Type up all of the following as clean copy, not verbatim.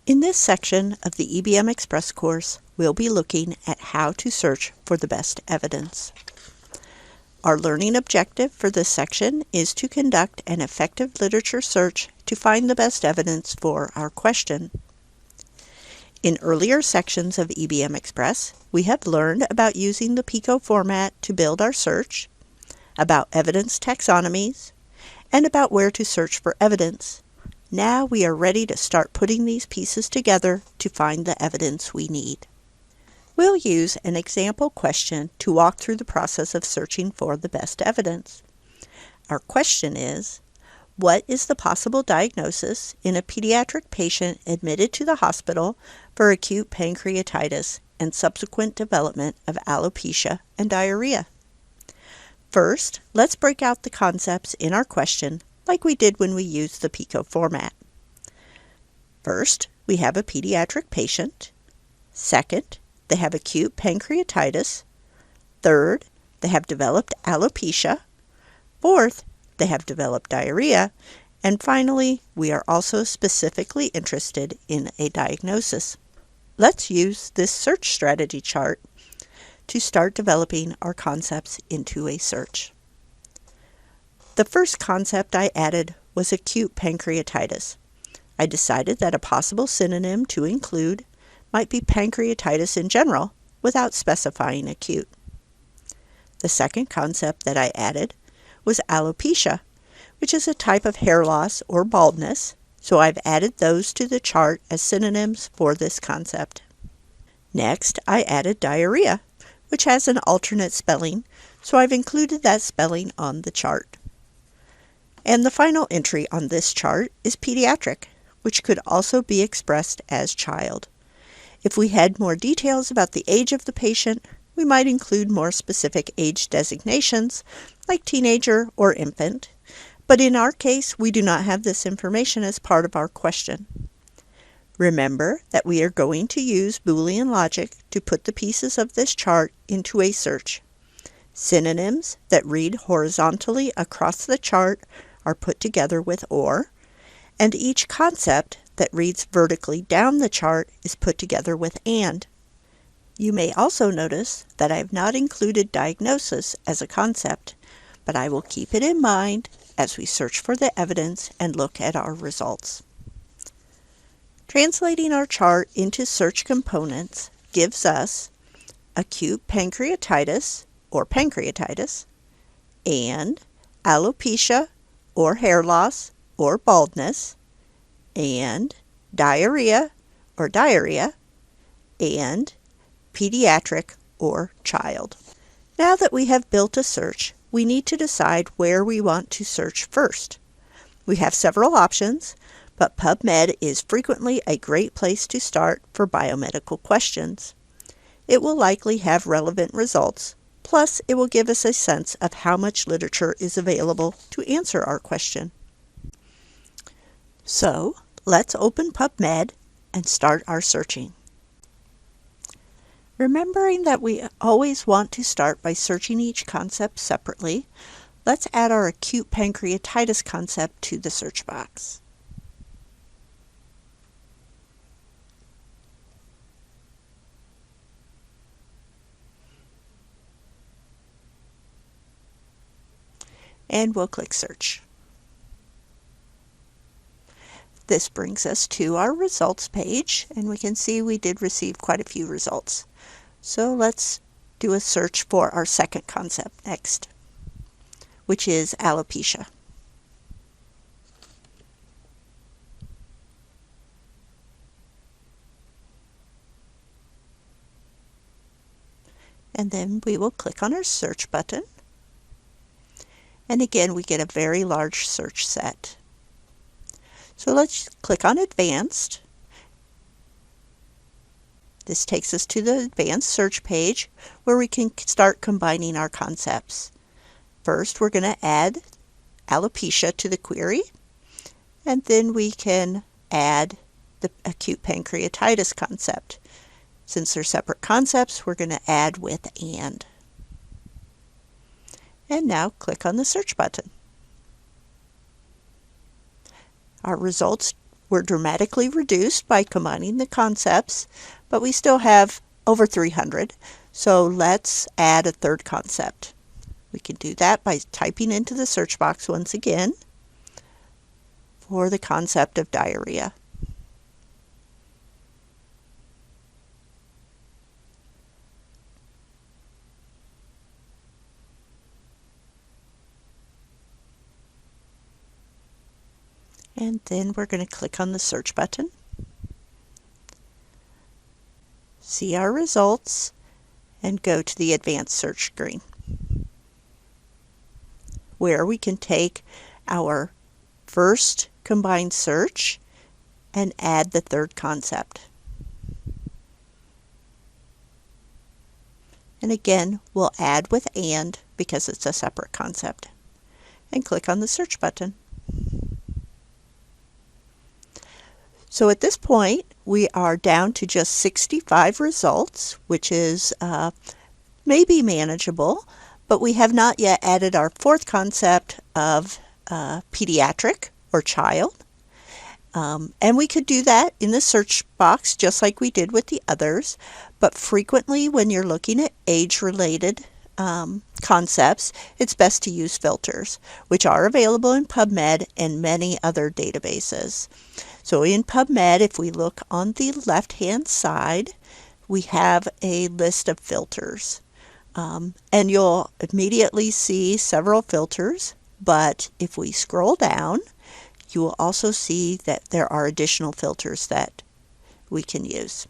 In this section of the EBM Express course, we'll be looking at how to search for the best evidence. Our learning objective for this section is to conduct an effective literature search to find the best evidence for our question. In earlier sections of EBM Express, we have learned about using the PICO format to build our search, about evidence taxonomies, and about where to search for evidence. Now we are ready to start putting these pieces together to find the evidence we need. We'll use an example question to walk through the process of searching for the best evidence. Our question is, what is the possible diagnosis in a pediatric patient admitted to the hospital for acute pancreatitis and subsequent development of alopecia and diarrhea? First, let's break out the concepts in our question like we did when we used the PICO format. First, we have a pediatric patient. Second, they have acute pancreatitis. Third, they have developed alopecia. Fourth, they have developed diarrhea. And finally, we are also specifically interested in a diagnosis. Let's use this search strategy chart to start developing our concepts into a search. The first concept I added was acute pancreatitis. I decided that a possible synonym to include might be pancreatitis in general, without specifying acute. The second concept that I added was alopecia, which is a type of hair loss or baldness, so I've added those to the chart as synonyms for this concept. Next, I added diarrhea, which has an alternate spelling, so I've included that spelling on the chart. And the final entry on this chart is pediatric, which could also be expressed as child. If we had more details about the age of the patient, we might include more specific age designations, like teenager or infant, but in our case, we do not have this information as part of our question. Remember that we are going to use Boolean logic to put the pieces of this chart into a search. Synonyms that read horizontally across the chart are put together with OR, and each concept that reads vertically down the chart is put together with AND. You may also notice that I have not included diagnosis as a concept, but I will keep it in mind as we search for the evidence and look at our results. Translating our chart into search components gives us acute pancreatitis or pancreatitis and alopecia or hair loss or baldness and diarrhea or diarrhea and pediatric or child. Now that we have built a search, we need to decide where we want to search first. We have several options, but PubMed is frequently a great place to start for biomedical questions. It will likely have relevant results, plus it will give us a sense of how much literature is available to answer our question. So, let's open PubMed and start our searching. Remembering that we always want to start by searching each concept separately, let's add our acute pancreatitis concept to the search box. And we'll click search. This brings us to our results page, and we can see we did receive quite a few results. So let's do a search for our second concept next, which is alopecia. And then we will click on our search button. And again, we get a very large search set. So let's click on Advanced. This takes us to the Advanced Search page where we can start combining our concepts. First, we're going to add alopecia to the query, and then we can add the acute pancreatitis concept. Since they're separate concepts, we're going to add with AND. And now click on the search button. Our results were dramatically reduced by combining the concepts, but we still have over 300. So let's add a third concept. We can do that by typing into the search box once again for the concept of diarrhea. And then we're going to click on the search button, see our results, and go to the advanced search screen, where we can take our first combined search and add the third concept. And again, we'll add with "and" because it's a separate concept, and click on the search button. So at this point, we are down to just 65 results, which is maybe manageable, but we have not yet added our fourth concept of pediatric or child. And we could do that in the search box just like we did with the others, but frequently when you're looking at age-related concepts, it's best to use filters, which are available in PubMed and many other databases. So in PubMed, if we look on the left-hand side, we have a list of filters. And you'll immediately see several filters, but if we scroll down, you will also see that there are additional filters that we can use.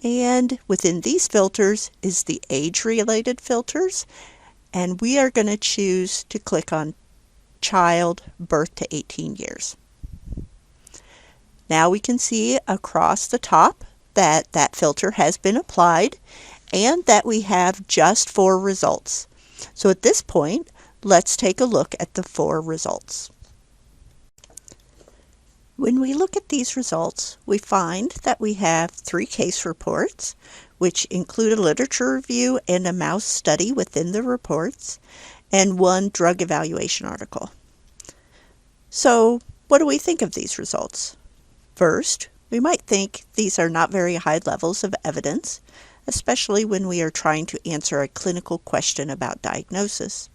And within these filters is the age-related filters, and we are going to choose to click on child birth to 18 years. Now we can see across the top that that filter has been applied and that we have just 4 results. So at this point, let's take a look at the 4 results. When we look at these results, we find that we have 3 case reports, which include a literature review and a mouse study within the reports, and 1 drug evaluation article. So, what do we think of these results? First, we might think these are not very high levels of evidence, especially when we are trying to answer a clinical question about diagnosis.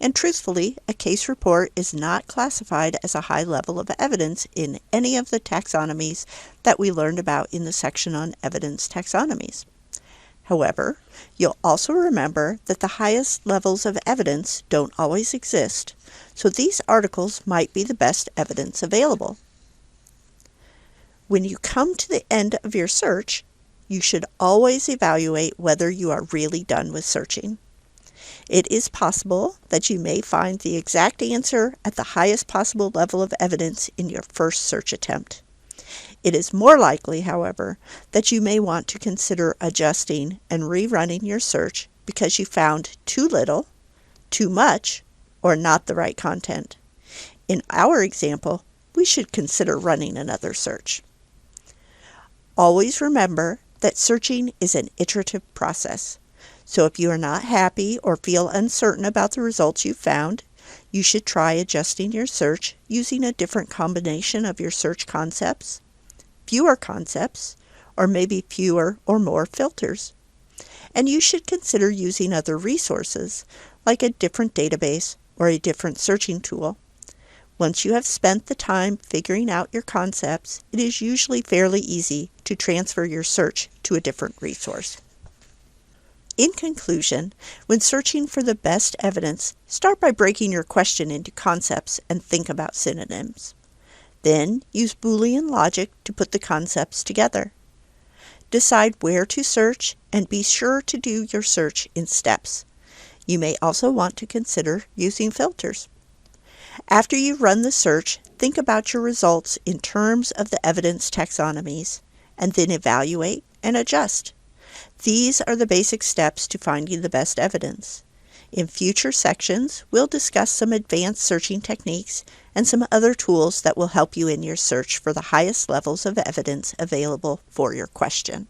And truthfully, a case report is not classified as a high level of evidence in any of the taxonomies that we learned about in the section on evidence taxonomies. However, you'll also remember that the highest levels of evidence don't always exist, so these articles might be the best evidence available. When you come to the end of your search, you should always evaluate whether you are really done with searching. It is possible that you may find the exact answer at the highest possible level of evidence in your first search attempt. It is more likely, however, that you may want to consider adjusting and rerunning your search because you found too little, too much, or not the right content. In our example, we should consider running another search. Always remember that searching is an iterative process. So if you are not happy or feel uncertain about the results you found, you should try adjusting your search using a different combination of your search concepts, fewer concepts, or maybe fewer or more filters. And you should consider using other resources, like a different database or a different searching tool. Once you have spent the time figuring out your concepts, it is usually fairly easy to transfer your search to a different resource. In conclusion, when searching for the best evidence, start by breaking your question into concepts and think about synonyms. Then use Boolean logic to put the concepts together. Decide where to search and be sure to do your search in steps. You may also want to consider using filters. After you run the search, think about your results in terms of the evidence taxonomies, and then evaluate and adjust. These are the basic steps to finding the best evidence. In future sections, we'll discuss some advanced searching techniques and some other tools that will help you in your search for the highest levels of evidence available for your question.